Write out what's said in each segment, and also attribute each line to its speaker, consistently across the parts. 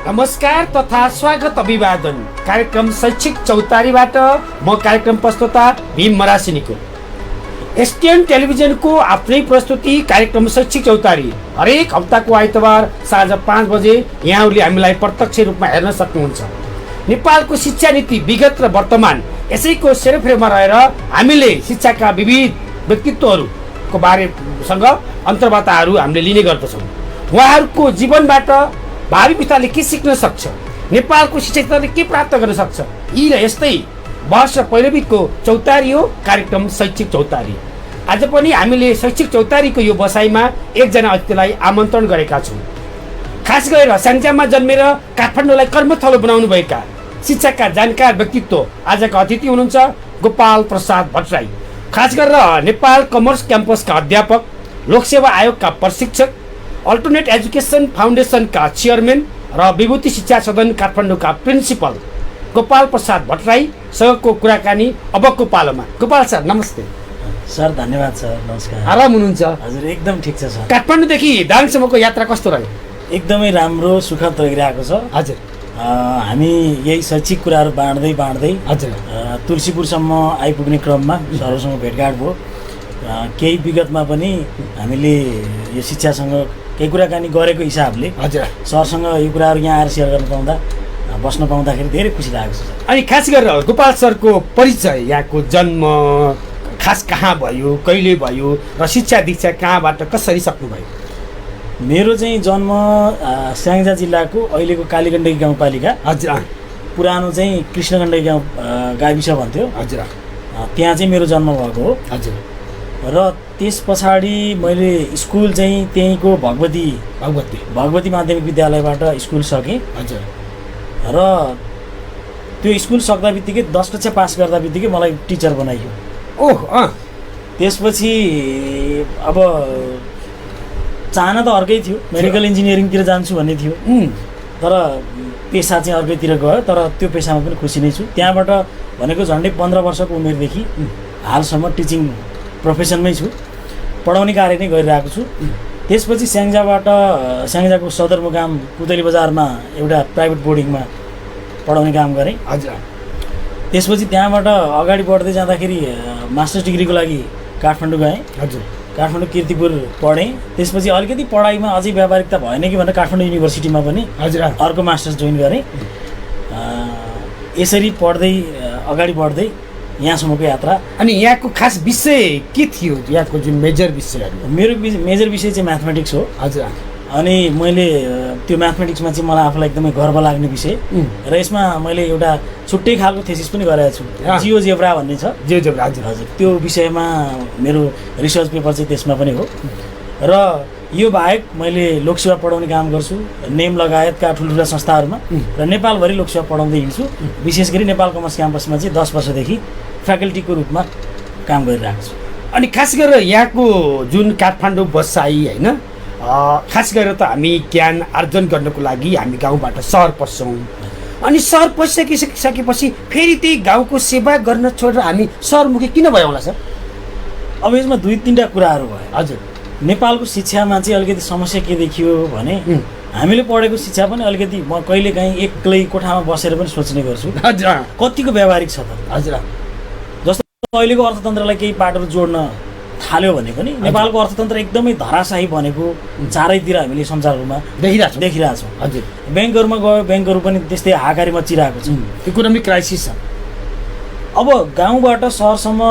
Speaker 1: नमस्कार तथा स्वागत अभिवादन कार्यक्रम शैक्षिक चौतारीबाट म कार्यक्रम प्रस्तोता भीम मरासिनीको एसटीएन टेलिभिजनको आफ्नै प्रस्तुति कार्यक्रम शैक्षिक चौतारी हरेक हप्ताको आइतबार साँझ 5 बजे यहाँहरूले हामीलाई प्रत्यक्ष रूपमा हेर्न सक्नुहुन्छ। नेपालको शिक्षा नीति विगत र वर्तमान यसैको सेरोफेरोमा रहेर हामीले शिक्षाका विविध व्यक्तित्वहरूको बारेसँग अन्तर्वार्ताहरू हामीले लिने गर्दछौँ। उहाँहरूको जीवनबाट भावी पुस्ताले के सिक्न सक्छ, नेपालको शिक्षा क्षेत्रले के प्राप्त गर्न सक्छ, यी र यस्तै बहस र पैरवीको चौतारी हो कार्यक्रम शैक्षिक चौतारी। आज पनि हामीले शैक्षिक चौतारीको यो बसाइमा एकजना अतिथिलाई आमन्त्रण गरेका छौँ। खास गरेर स्याङ्जामा जन्मेर काठमाडौँलाई कर्मथलो बनाउनु भएका शिक्षाका जानकार व्यक्तित्व आजका अतिथि हुनुहुन्छ गोपाल प्रसाद भट्टराई। खास गरेर नेपाल कमर्स क्याम्पसका अध्यापक, लोकसेवा आयोगका प्रशिक्षक, अल्टरनेट एजुकेसन फाउन्डेसनका चेयरम्यान र विभूति शिक्षा सदन काठमाडौँका प्रिन्सिपल गोपाल प्रसाद भट्टराईसँगको कुराकानी अबको पालोमा। गोपाल सर नमस्ते।
Speaker 2: सर धन्यवाद सर, नमस्कार।
Speaker 1: आराम हुनुहुन्छ?
Speaker 2: हजुर एकदम ठिक छ सर।
Speaker 1: काठमाडौँदेखि दाङसम्मको यात्रा कस्तो रह्यो?
Speaker 2: एकदमै राम्रो सुखद रहिरहेको छ।
Speaker 1: हजुर
Speaker 2: हामी यही शैक्षिक कुराहरू बाँड्दै
Speaker 1: हजुर
Speaker 2: तुलसीपुरसम्म आइपुग्ने क्रममा सरहरूसँग भेटघाट भयो। केही विगतमा पनि हामीले यो शिक्षासँग केही कुराकानी गरेको हिसाबले
Speaker 1: हजुर
Speaker 2: सरसँग यो कुराहरू यहाँ आएर सेयर गर्न पाउँदा बस्न पाउँदाखेरि धेरै खुसी लागेको छ।
Speaker 1: अनि खास गरेर गोपाल सरको परिचय, यहाँको जन्म खास कहाँ भयो, कहिले भयो र शिक्षा दीक्षा कहाँबाट कसरी सक्नुभयो?
Speaker 2: मेरो चाहिँ जन्म स्याङ्जा जिल्लाको अहिलेको कालीगण्डकी गाउँपालिका,
Speaker 1: हजुर
Speaker 2: पुरानो चाहिँ कृष्णगण्डकी गाउँ गाविस भन्थ्यो,
Speaker 1: हजुर
Speaker 2: त्यहाँ चाहिँ मेरो जन्म भएको हो।
Speaker 1: हजुर
Speaker 2: र त्यस पछाडि मैले स्कुल चाहिँ त्यहीँको भगवती माध्यमिक विद्यालयबाट स्कुल सकेँ।
Speaker 1: हजुर
Speaker 2: र त्यो स्कुल सक्दा बित्तिकै 10 कक्षा पास गर्दा बित्तिकै मलाई टिचर बनाइयो।
Speaker 1: ओह
Speaker 2: त्यसपछि अब चाहना त अर्कै थियो, मेडिकल इन्जिनियरिङतिर जान्छु भन्ने थियो, तर पेसा चाहिँ अर्कैतिर गयो। तर त्यो पेसामा पनि खुसी नै छु। त्यहाँबाट भनेको झन्डै 15 वर्षको उमेरदेखि हालसम्म टिचिङ प्रोफेसनमै छु, पढाउने कार्य नै गरिरहेको छु। त्यसपछि स्याङ्जाको सदरमुकाम कुतली बजारमा एउटा प्राइभेट बोर्डिङमा पढाउने काम गरेँ।
Speaker 1: हजुर
Speaker 2: त्यसपछि त्यहाँबाट अगाडि बढ्दै जाँदाखेरि मास्टर्स डिग्रीको लागि काठमाडौँ गएँ।
Speaker 1: हजुर
Speaker 2: काठमाडौँ कीर्तिपुर पढेँ। त्यसपछि अलिकति पढाइमा अझै व्यावहारिकता भएन कि भनेर काठमाडौँ युनिभर्सिटीमा पनि
Speaker 1: हजुर
Speaker 2: अर्को मास्टर्स जोइन गरेँ। यसरी पढ्दै अगाडि बढ्दै यहाँसम्मको यात्रा।
Speaker 1: अनि यहाँको खास विषय के थियो? यहाँको जुन मेजर विषयहरू?
Speaker 2: मेरो मेजर विषय चाहिँ म्याथमेटिक्स हो।
Speaker 1: हजुर
Speaker 2: अनि मैले त्यो म्याथमेटिक्समा चाहिँ मलाई आफूलाई एकदमै गर्व लाग्ने विषय र यसमा मैले एउटा छुट्टै खालको थेसिस पनि गरेको छु। जियोजेब्रा भन्ने छ,
Speaker 1: जियोजेब्रा। हजुर
Speaker 2: हजुर त्यो विषयमा मेरो रिसर्च पेपर चाहिँ त्यसमा पनि हो। र यो बाहेक मैले लोकसेवा पढाउने काम गर्छु नेम लगायतका ठुल्ठुला संस्थाहरूमा र नेपालभरि लोकसेवा पढाउँदै हिँड्छु। विशेष गरी नेपाल कमर्स क्याम्पसमा चाहिँ 10 वर्षदेखि फ्याकल्टीको रूपमा काम गरिरहेको छु।
Speaker 1: अनि खास गरेर यहाँको जुन काठमाडौँ बसाइ होइन, खास गरेर त हामी ज्ञान आर्जन गर्नको लागि हामी गाउँबाट सहर पस्छौँ। अनि सहर पसिसकेपछि फेरि त्यही गाउँको सेवा गर्न छोडेर हामी सहरमुखी किन भयो होला सर?
Speaker 2: अब यसमा 2-3टा कुराहरू भयो।
Speaker 1: हजुर
Speaker 2: नेपालको शिक्षामा चाहिँ अलिकति समस्या के देखियो भने हामीले पढेको शिक्षा पनि अलिकति म कहिलेकाहीँ एक्लै कोठामा बसेर पनि सोच्ने गर्छु,
Speaker 1: हजुर
Speaker 2: कतिको व्यावहारिक छ त।
Speaker 1: हजुर
Speaker 2: जस्तो अहिलेको अर्थतन्त्रलाई केही पाटोहरू जोड्न थाल्यो भने पनि नेपालको अर्थतन्त्र एकदमै धराशाही बनेको चारैतिर हामीले संसारहरूमा देखिरहेछौँ। हजुर ब्याङ्कहरूमा गयो, ब्याङ्कहरू पनि त्यस्तै हाहाकारी मचिरहेको छ,
Speaker 1: इकोनोमिक क्राइसिस छ।
Speaker 2: अब गाउँबाट सहरसम्म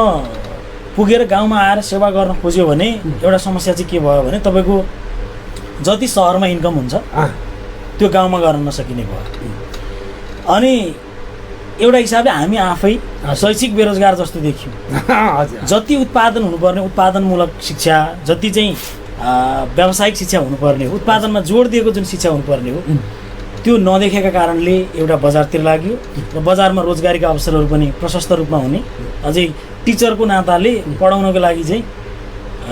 Speaker 2: पुगेर गाउँमा आएर सेवा गर्न खोज्यो भने एउटा समस्या चाहिँ के भयो भने तपाईँको जति सहरमा इन्कम हुन्छ त्यो गाउँमा गर्न नसकिने भयो। अनि एउटा हिसाबले हामी आफै शैक्षिक बेरोजगार जस्तो देखियो। जति उत्पादन हुनुपर्ने उत्पादनमूलक शिक्षा, जति चाहिँ व्यावसायिक शिक्षा हुनुपर्ने हो, उत्पादनमा जोड दिएको जुन शिक्षा हुनुपर्ने हो त्यो नदेखेका कारणले एउटा बजारतिर लाग्यो र बजारमा रोजगारीका अवसरहरू पनि प्रशस्त रूपमा हुने, अझै टिचरको नाताले पढाउनको लागि चाहिँ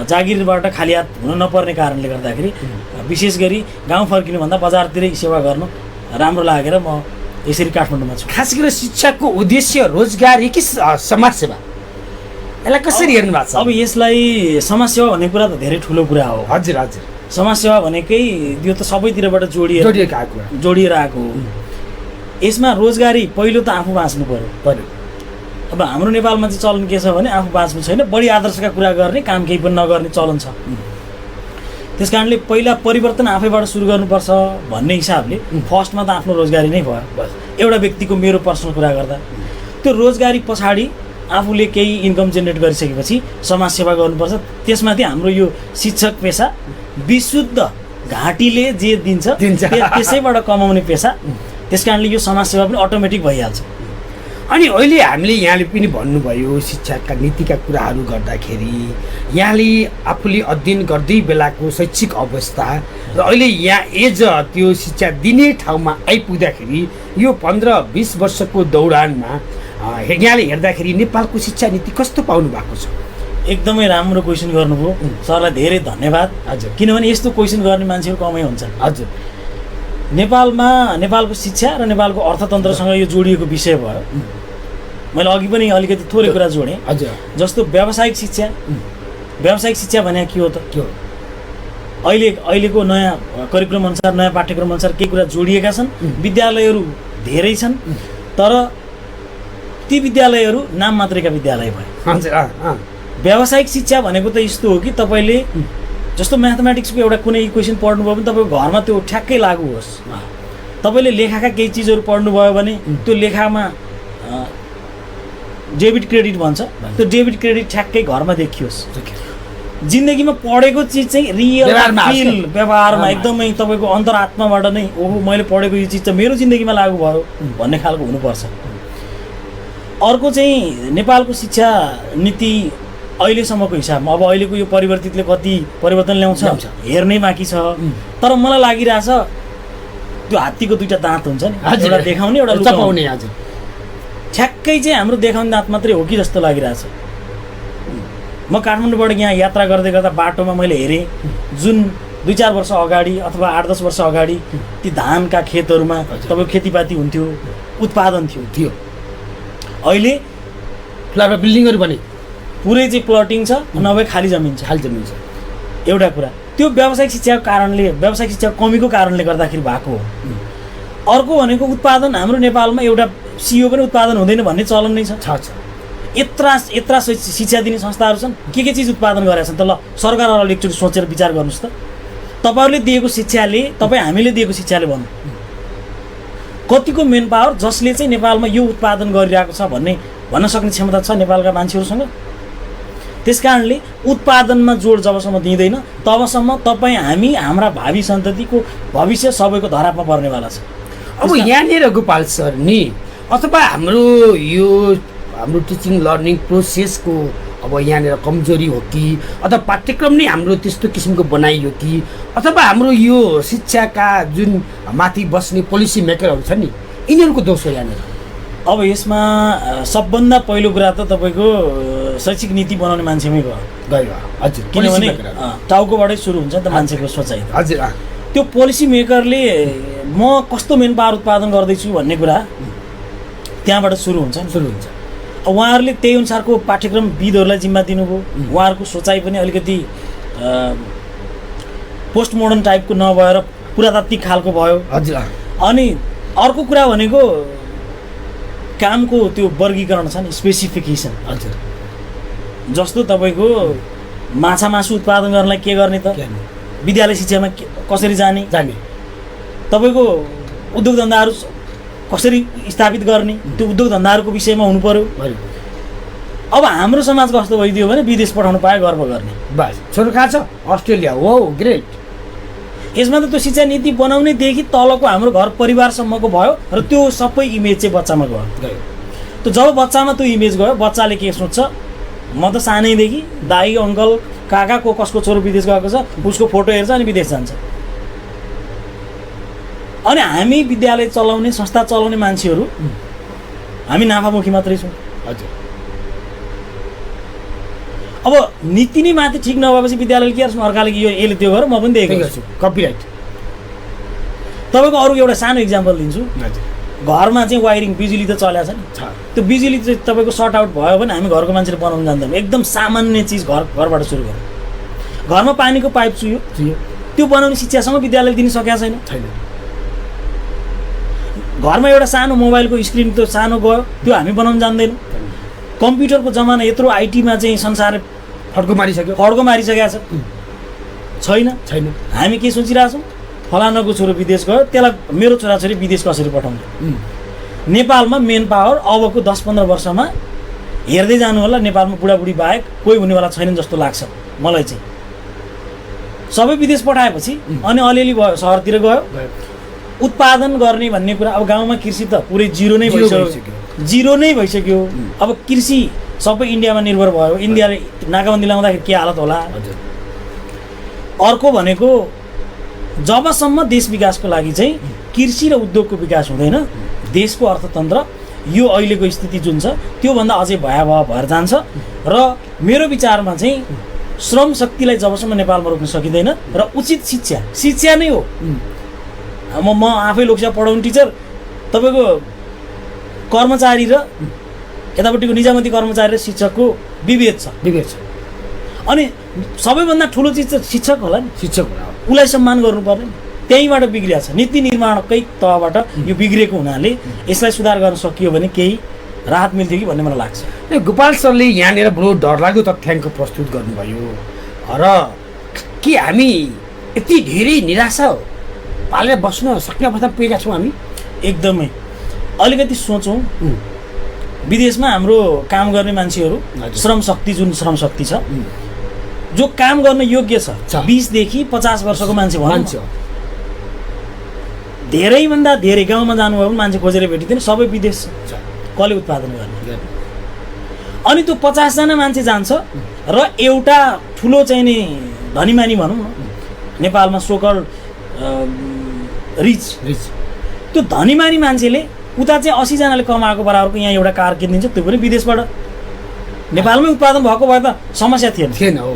Speaker 2: जागिरबाट खाली हात हुन नपर्ने कारणले गर्दाखेरि विशेष गरी गाउँ फर्किनुभन्दा बजारतिरै सेवा गर्नु राम्रो लागेर म यसरी काठमाडौँमा छु।
Speaker 1: खास गरेर शिक्षाको उद्देश्य रोजगारी कि समाजसेवा, यसलाई कसरी हेर्नु भएको छ?
Speaker 2: अब यसलाई समाजसेवा भन्ने कुरा त धेरै ठुलो कुरा हो।
Speaker 1: हजुर हजुर
Speaker 2: समाजसेवा भनेकै यो त सबैतिरबाट जोडिएर आएको हो। यसमा रोजगारी पहिलो त आफू बाँच्नु पर्यो। अब हाम्रो नेपालमा चाहिँ चलन के छ भने आफू बाँच्नु छैन, बढी आदर्शका कुरा गर्ने, काम केही पनि नगर्ने चलन छ। त्यस कारणले पहिला परिवर्तन आफैबाट सुरु गर्नुपर्छ भन्ने हिसाबले फर्स्टमा त आफ्नो रोजगारी नै भयो। एउटा व्यक्तिको मेरो पर्सनल कुरा गर्दा त्यो रोजगारी पछाडि आफूले केही इन्कम जेनेरेट गरिसकेपछि समाजसेवा गर्नुपर्छ। त्यसमाथि हाम्रो यो शिक्षक पेसा विशुद्ध घाँटीले जे दिन्छ त्यसैबाट कमाउने पेसा। त्यस कारणले यो समाजसेवा पनि अटोमेटिक भइहाल्छ।
Speaker 1: अनि अहिले हामीले यहाँले पनि भन्नुभयो शिक्षाका नीतिका कुराहरू गर्दाखेरि यहाँले आफूले अध्ययन गर्दै बेलाको शैक्षिक अवस्था र अहिले यहाँ एज त्यो शिक्षा दिने ठाउँमा आइपुग्दाखेरि यो 15-20 वर्षको दौडानमा यहाँले हेर्दाखेरि नेपालको शिक्षा नीति कस्तो पाउनु भएको छ?
Speaker 2: एकदमै राम्रो क्वेसन गर्नुभयो सरलाई, धेरै धन्यवाद।
Speaker 1: हजुर,
Speaker 2: किनभने यस्तो क्वेसन गर्ने मान्छेहरू कमै हुन्छन्।
Speaker 1: हजुर,
Speaker 2: नेपालमा नेपालको शिक्षा र नेपालको अर्थतन्त्रसँग यो जोडिएको विषय भयो। मैले अघि पनि अलिकति थोरै कुरा जोडेँ।
Speaker 1: हजुर,
Speaker 2: जस्तो व्यावसायिक शिक्षा भने के हो त?
Speaker 1: के हो?
Speaker 2: अहिलेको नयाँ करिकुलम अनुसार, नयाँ पाठ्यक्रम अनुसार केही कुरा जोडिएका छन्। विद्यालयहरू धेरै छन्, तर ती विद्यालयहरू नाम मात्रैका विद्यालय भए। व्यावसायिक शिक्षा भनेको त यस्तो हो कि तपाईँले जस्तो म्याथमेटिक्सको एउटा कुनै इक्वेसन पढ्नुभयो भने तपाईँको घरमा त्यो ठ्याक्कै लागु होस्। तपाईँले लेखाका केही चिजहरू पढ्नुभयो भने त्यो लेखामा डेबिट क्रेडिट भन्छ, त्यो डेबिट क्रेडिट ठ्याक्कै घरमा देखियोस्। जिन्दगीमा पढेको चिज चाहिँ रियल व्यवहारमा एकदमै तपाईँको अन्तरात्माबाट नै ओहो मैले पढेको यो चिज चाहिँ मेरो जिन्दगीमा लागु भयो भन्ने खालको हुनुपर्छ। अर्को चाहिँ नेपालको शिक्षा नीति अहिलेसम्मको हिसाबमा, अब अहिलेको यो परिवर्तितले कति परिवर्तन ल्याउँछ हेर्नै बाँकी छ। तर मलाई लागिरहेछ त्यो हात्तीको दुईटा दाँत हुन्छ नि, एउटा देखाउने एउटा लुकाउने।
Speaker 1: हजुर,
Speaker 2: ठ्याक्कै चाहिँ हाम्रो देखाउने दाँत मात्रै हो कि जस्तो लागिरहेछ। म काठमाडौँबाट यहाँ यात्रा गर्दै गर्दा बाटोमा मैले हेरेँ जुन 2-4 वर्ष अगाडि अथवा 8-10 वर्ष अगाडि ती धानका खेतहरूमा तपाईँको खेतीपाती हुन्थ्यो, उत्पादन थियो। अहिले
Speaker 1: बिल्डिङहरू बने,
Speaker 2: पुरै चाहिँ प्लटिङ छ, नभए खाली जमिन छ। एउटा कुरा त्यो व्यावसायिक शिक्षाको कारणले, व्यावसायिक शिक्षा कमीको कारणले गर्दाखेरि भएको हो। अर्को भनेको उत्पादन हाम्रो नेपालमा एउटा सियो पनि उत्पादन हुँदैन भन्ने चलन नै छ। यत्रा शिक्षा दिने संस्थाहरू छन्, के चिज उत्पादन गरेका छन् त? ल सरकारहरूले एकचोटि सोचेर विचार गर्नुहोस् त। तपाईँहरूले दिएको शिक्षाले, हामीले दिएको शिक्षाले भन्नु कतिको मेन पावर जसले चाहिँ नेपालमा यो उत्पादन गरिरहेको छ भन्न सक्ने क्षमता छ नेपालका मान्छेहरूसँग? त्यस कारणले उत्पादनमा जोड जबसम्म दिँदैन तबसम्म तपाईँ हामी हाम्रा भावी सन्ततिको भविष्य सबैको धरापमा पर्नेवाला छ।
Speaker 1: अब यहाँनिर गोपाल सर नि अथवा हाम्रो टिचिङ लर्निङ प्रोसेसको अब यहाँनिर कमजोरी हो कि अथवा पाठ्यक्रम नै हाम्रो त्यस्तो किसिमको बनाइयो कि अथवा हाम्रो यो शिक्षाका जुन माथि बस्ने पोलिसी मेकरहरू छन् नि यिनीहरूको दोष हो यहाँनिर?
Speaker 2: अब यसमा सबभन्दा पहिलो कुरा त तपाईँको शैक्षिक नीति बनाउने मान्छेमै गयो।
Speaker 1: हजुर,
Speaker 2: किनभने टाउकोबाटै सुरु हुन्छ नि त मान्छेको सोचाइ।
Speaker 1: हजुर,
Speaker 2: त्यो पोलिसी मेकरले म कस्तो मेन पावर उत्पादन गर्दैछु भन्ने कुरा त्यहाँबाट सुरु हुन्छ। उहाँहरूले त्यही अनुसारको पाठ्यक्रम विदहरूलाई जिम्मा दिनुभयो। उहाँहरूको सोचाइ पनि अलिकति पोस्ट मोडर्न टाइपको नभएर पुरातात्विक खालको भयो।
Speaker 1: हजुर,
Speaker 2: अनि अर्को कुरा भनेको कामको त्यो वर्गीकरण छ नि, स्पेसिफिकेसन।
Speaker 1: हजुर,
Speaker 2: जस्तो तपाईँको माछा मासु उत्पादन गर्नलाई के गर्ने त? विद्यालय शिक्षामा कसरी जाने? तपाईँको उद्योग धन्दाहरू कसरी स्थापित गर्ने? त्यो उद्योग धन्दाहरूको विषयमा हुनु पर्यो। अब हाम्रो समाज कस्तो भइदियो भने विदेश पठाउनु पाए गर्व गर्ने।
Speaker 1: बस छोरो कहाँ छ? अस्ट्रेलिया। हो, ग्रेट।
Speaker 2: यसमा त त्यो शिक्षा नीति बनाउनेदेखि तलको हाम्रो घर परिवारसम्मको भयो र त्यो सबै इमेज चाहिँ बच्चामा गयो। त जब बच्चामा त्यो इमेज गयो बच्चाले के सोच्छ? म त सानैदेखि दाई अङ्कल काका कसको छोरो विदेश गएको छ उसको फोटो हेर्छ अनि विदेश जान्छ। अनि हामी विद्यालय चलाउने संस्था चलाउने मान्छेहरू हामी नाफामुखी मात्रै छौँ।
Speaker 1: हजुर,
Speaker 2: अब नीति नै माथि ठिक नभएपछि विद्यालयले के गर्छ? अर्काले यो यसले त्यो गर म पनि दिएको छु।
Speaker 1: कपिराइट।
Speaker 2: तपाईँको अरू एउटा सानो इक्जाम्पल दिन्छु। घरमा चाहिँ वायरिङ बिजुली त चलेको छ नि, त्यो बिजुली चाहिँ तपाईँको सर्ट आउट भयो भने हामी घरको मान्छेले बनाउनु जान्दैनौँ। एकदम सामान्य चिज घरबाट सुरु गरौँ। घरमा पानीको पाइप चुयो, त्यो बनाउने शिक्षासम्म विद्यालयले दिन सकेका छैन। घरमा एउटा सानो मोबाइलको स्क्रिन त सानो गयो, त्यो हामी बनाउन जान्दैनौँ। कम्प्युटरको जमाना यत्रो आइटीमा चाहिँ संसार
Speaker 1: फड्को मारिसकेको
Speaker 2: छ छैन। हामी के सोचिरहेछौँ, फलानाको छोरो विदेश गयो, त्यसलाई मेरो छोराछोरी विदेश कसरी पठाउने। नेपालमा मेन पावर अबको 10-15 वर्षमा हेर्दै जानु होला, नेपालमा बुढाबुढी बाहेक कोही हुनेवाला छैनन् जस्तो लाग्छ मलाई चाहिँ। सबै विदेश पठाएपछि अनि अलिअलि भयो, सहरतिर गयो। उत्पादन गर्ने भन्ने कुरा अब गाउँमा कृषि त पुरै जिरो नै भइसक्यो। अब कृषि सबै इन्डियामा निर्भर भयो। इन्डियाले नाकाबन्दी लगाउँदाखेरि के हालत होला। अर्को भनेको जबसम्म देश विकासको लागि चाहिँ कृषि र उद्योगको विकास हुँदैन, देशको अर्थतन्त्र यो अहिलेको स्थिति जुन छ त्योभन्दा अझै भयावह भएर जान्छ। र मेरो विचारमा चाहिँ श्रम शक्तिलाई जबसम्म नेपालमा रोक्न सकिँदैन र उचित शिक्षा नै हो। म आफै लोकसेवा पढाउने टिचर, तपाईँको कर्मचारी र यतापट्टिको निजामती कर्मचारी र शिक्षकको विभेद छ। अनि सबैभन्दा ठुलो चिज त शिक्षक होला नि, उसलाई सम्मान गर्नुपर्ने। त्यहीँबाट बिग्रिया छ। नीति निर्माणकै तहबाट यो बिग्रेको हुनाले यसलाई सुधार गर्न सकियो भने केही राहत मिल्थ्यो कि भन्ने मलाई लाग्छ।
Speaker 1: गोपाल सरले यहाँनिर बडो डरलाग्दो तथ्याङ्क प्रस्तुत गर्नुभयो र के हामी यति धेरै निराशा पालेर बस्न सक्ने अवस्था पुगेका छौँ हामी?
Speaker 2: एकदमै। अलिकति सोचौँ, विदेशमा हाम्रो काम गर्ने मान्छेहरू श्रम शक्ति छ जो काम गर्न योग्य छ, 20 देखि 50 वर्षको मान्छे भन्छ। धेरैभन्दा धेरै गाउँमा जानुभयो भने मान्छे खोजेर भेटिँदैन, सबै विदेश छ। कसले उत्पादन गर्ने? अनि त्यो 50 जना मान्छे जान्छ र एउटा ठुलो चाहिँ नि धनीमानी भनौँ न, नेपालमा सोकल रिच त्यो धनीमानी मान्छेले उता चाहिँ 80 जनाले कमाएको बराबरको यहाँ एउटा कार किनिदिन्छ, त्यो पनि विदेशबाट। नेपालमै उत्पादन भएको भए त समस्या थिएन।
Speaker 1: हो,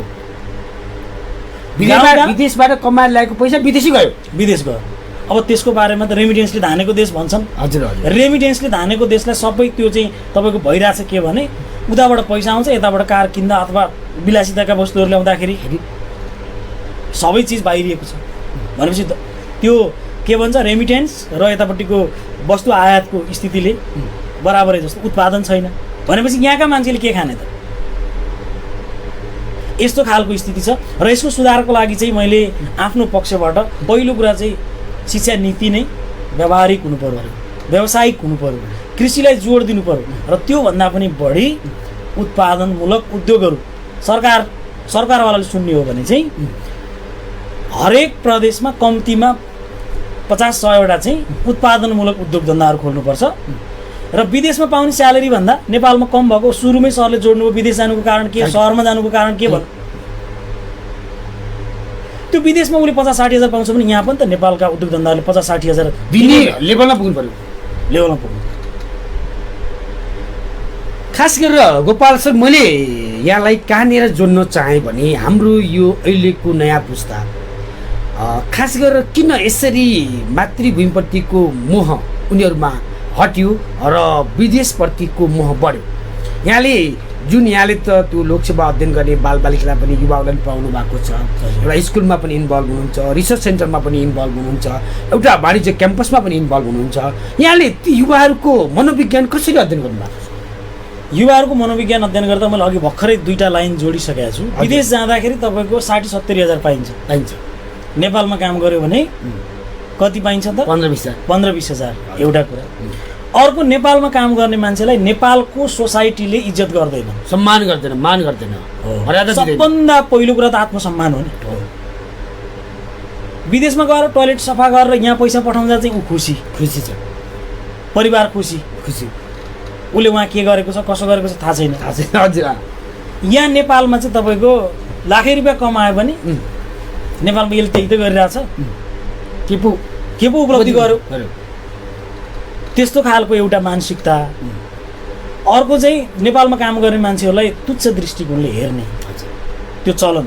Speaker 1: विदेशबाट कमाएर ल्याएको पैसा विदेश गयो। अब त्यसको बारेमा त रेमिटेन्सले धानेको देश भन्छन्। हजुर।
Speaker 2: रेमिटेन्सले धानेको देशलाई सबै त्यो चाहिँ तपाईँको भइरहेछ के भने उताबाट पैसा आउँछ, यताबाट कार किन्दा अथवा विलासिताका वस्तुहरू ल्याउँदाखेरि सबै चिज बाहिरिएको छ भनेपछि त्यो के भन्छ, रेमिटेन्स र यतापट्टिको वस्तु आयातको स्थितिले बराबरै जस्तो उत्पादन छैन भनेपछि यहाँका मान्छेले के खाने त? यस्तो खालको स्थिति छ। र यसको सुधारको लागि चाहिँ मैले आफ्नो पक्षबाट पहिलो कुरा चाहिँ शिक्षा नीति नै व्यावहारिक हुनु पर्यो, व्यावसायिक हुनु पर्यो, कृषिलाई जोड दिनु पर्यो र त्योभन्दा पनि बढी उत्पादनमूलक उद्योगहरू सरकारवालाले सुन्ने हो भने चाहिँ हरेक प्रदेशमा कम्तीमा 50-100 चाहिँ उत्पादनमूलक उद्योग धन्दाहरू खोल्नुपर्छ। र विदेशमा पाउने स्यालेरी भन्दा नेपालमा कम भएको सुरुमै सरले जोड्नुभयो। विदेश जानुको कारण के, सहरमा जानुको कारण के भन्नु? त्यो विदेशमा उसले 50-60 हजार पाउँछ भने यहाँ पनि त नेपालका उद्योग धन्दाहरूले 50-60 हजार
Speaker 1: दिने लेभलमा पुग्नु पर्यो। खास गरेर गोपाल सर, मैले यहाँलाई कहाँनिर जोड्न चाहेँ भने हाम्रो यो अहिलेको नयाँ पुस्ता खास गरेर किन यसरी मातृभूमिप्रतिको मोह उनीहरूमा हट्यो र विदेशप्रतिको मोह बढ्यो? यहाँले त त्यो लोकसेवा अध्ययन गर्ने बालबालिकालाई पनि युवाहरूलाई पनि पाउनु भएको छ, एउटा स्कुलमा पनि इन्भल्भ हुनुहुन्छ, रिसर्च सेन्टरमा पनि इन्भल्भ हुनुहुन्छ, एउटा वाणिज्य क्याम्पसमा पनि इन्भल्भ हुनुहुन्छ। यहाँले ती युवाहरूको मनोविज्ञान कसरी अध्ययन गर्नुभएको छ?
Speaker 2: युवाहरूको मनोविज्ञान अध्ययन गर्दा मैले अघि भर्खरै 2टा लाइन जोडिसकेको छु। विदेश जाँदाखेरि तपाईँको 60-70 हजार पाइन्छ। नेपालमा काम गर्यो भने कति पाइन्छ त? 15-20 हजार एउटा कुरा। अर्को, नेपालमा काम गर्ने मान्छेलाई नेपालको सोसाइटीले इज्जत गर्दैन,
Speaker 1: सम्मान गर्दैन, मान गर्दैन, मर्यादा दिँदैन।
Speaker 2: सबभन्दा पहिलो कुरा त आत्मसम्मान हो नि। विदेशमा गएर टोयलेट सफा गरेर यहाँ पैसा पठाउँदा चाहिँ ऊ खुसी
Speaker 1: छ,
Speaker 2: परिवार खुसी। उसले उहाँ के गरेको छ, कसो गरेको छ थाहा छैन। हजुर। यहाँ नेपालमा चाहिँ तपाईँको लाखै रुपियाँ कमायो भने नेपालमा यसले त्यही त गरिरहेछ, के पो उपलब्धि गर्यो। त्यस्तो खालको एउटा मानसिकता। अर्को चाहिँ नेपालमा काम गर्ने मान्छेहरूलाई तुच्छ दृष्टिकोणले हेर्ने त्यो चलन।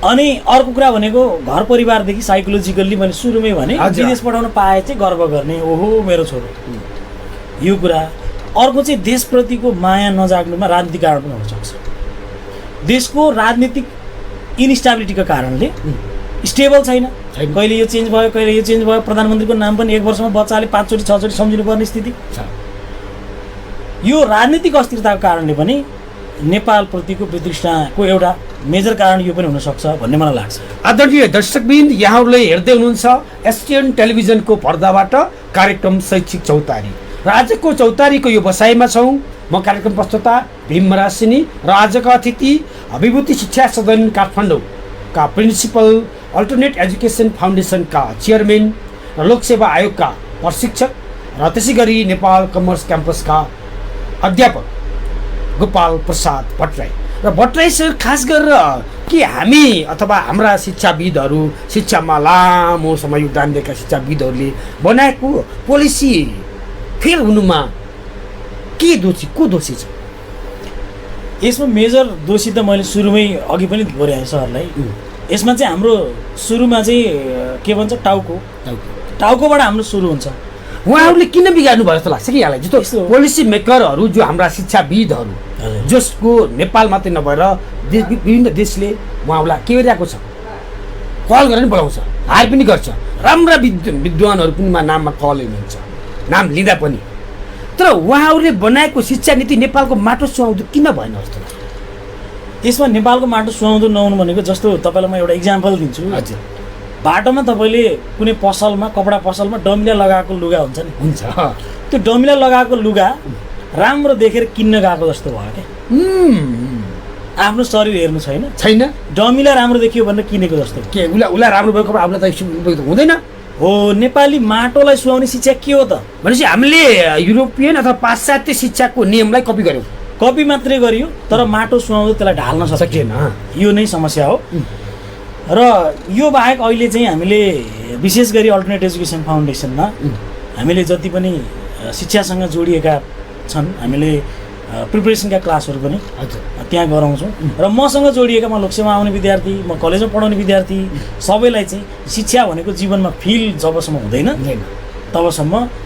Speaker 2: अनि अर्को कुरा भनेको घर परिवारदेखि साइकोलोजिकल्ली मैले सुरुमै भने विदेश पठाउन पाए चाहिँ गर्व गर्ने, ओहो मेरो छोरो, यो कुरा। अर्को चाहिँ देशप्रतिको माया नजाग्नुमा राजनीतिक कारण पनि हुनसक्छ। देशको राजनीतिक इन्स्टेबिलिटीको कारणले स्टेबल छैन।
Speaker 1: छैन।
Speaker 2: कहिले यो चेन्ज भयो, कहिले यो चेन्ज भयो। प्रधानमन्त्रीको नाम पनि 1 वर्षमा बच्चाले 5 चोटि 6 चोटि सम्झिनु पर्ने स्थिति। यो राजनीतिक अस्थिरताको कारणले पनि नेपालप्रतिको वितृष्णाको एउटा मेजर कारण यो पनि हुनसक्छ भन्ने मलाई लाग्छ।
Speaker 1: आदरणीय दर्शकबिन, यहाँहरूले हेर्दै हुनुहुन्छ एसटिएन टेलिभिजनको पर्दाबाट कार्यक्रम शैक्षिक चौतारी र आजको चौतारीको यो बसाइमा छौँ। म कार्यक्रम प्रस्तुता भीम मरासिनी र आजका अतिथि विभूति शिक्षा सदन काठमाडौँका प्रिन्सिपल, अल्टरनेट एजुकेसन फाउन्डेसनका चेयरम्यान र लोकसेवा आयोगका प्रशिक्षक र त्यसै गरी नेपाल कमर्स क्याम्पसका अध्यापक गोपाल प्रसाद भट्टराई। र भट्टराई सर, खास गरेर के हामी अथवा हाम्रा शिक्षाविदहरू, शिक्षामा लामो समय योगदान दिएका शिक्षाविदहरूले बनाएको पोलिसी फेल हुनुमा को दोषी छ?
Speaker 2: यसमा मेजर दोषी त मैले सुरुमै अघि पनि दोहोऱ्याएँ सरलाई। यसमा चाहिँ हाम्रो सुरुमा चाहिँ के भन्छ टाउकोबाट हाम्रो सुरु हुन्छ।
Speaker 1: उहाँहरूले किन बिगार्नु भयो जस्तो लाग्छ कि यहाँलाई? जस्तो पोलिसी मेकरहरू जो हाम्रा शिक्षाविदहरू, जसको नेपाल मात्रै नभएर विभिन्न देशले उहाँहरूलाई के गरिरहेको छ, कल गरेर पनि बोलाउँछ, हायर पनि गर्छ। राम्रा विद्वानहरू पनि नाममा कल हुनुहुन्छ, नाम लिँदा पनि। तर उहाँहरूले बनाएको शिक्षा नीति नेपालको माटो सुहाउँदो किन भएन जस्तो लाग्छ?
Speaker 2: यसमा नेपालको माटो सुहाउँदो नहुनु भनेको, जस्तो तपाईँलाई म एउटा इक्जाम्पल दिन्छु।
Speaker 1: हजुर,
Speaker 2: बाटोमा तपाईँले कुनै पसलमा, कपडा पसलमा डमिला लगाएको लुगा हुन्छ नि,
Speaker 1: हुन्छ।
Speaker 2: त्यो डमिला लगाएको लुगा राम्रो देखेर किन्न गएको जस्तो भयो क्या। आफ्नो शरीर हेर्नु छैन, डमिला राम्रो देखियो भनेर किनेको जस्तो।
Speaker 1: के उसलाई राम्रो भएको आफूलाई त हुँदैन
Speaker 2: हो? नेपाली माटोलाई सुहाउने शिक्षा के हो त?
Speaker 1: भनेपछि हामीले युरोपियन अथवा पाश्चात्य शिक्षाको नियमलाई कपी गर्यौँ।
Speaker 2: कपी मात्रै गरियो, तर माटो सुहाउँदो त्यसलाई ढाल्न सकिएन। यो नै समस्या हो। र यो बाहेक अहिले चाहिँ हामीले विशेष गरी अल्टरनेट एजुकेसन फाउन्डेसनमा हामीले जति पनि शिक्षासँग जोडिएका छन्, हामीले प्रिपरेसनका क्लासहरू पनि त्यहाँ गराउँछौँ। र मसँग जोडिएका, म लोकसेवा आउने विद्यार्थी, म कलेजमा पढाउने विद्यार्थी, सबैलाई चाहिँ शिक्षा भनेको जीवनमा फिल जबसम्म हुँदैन तबसम्म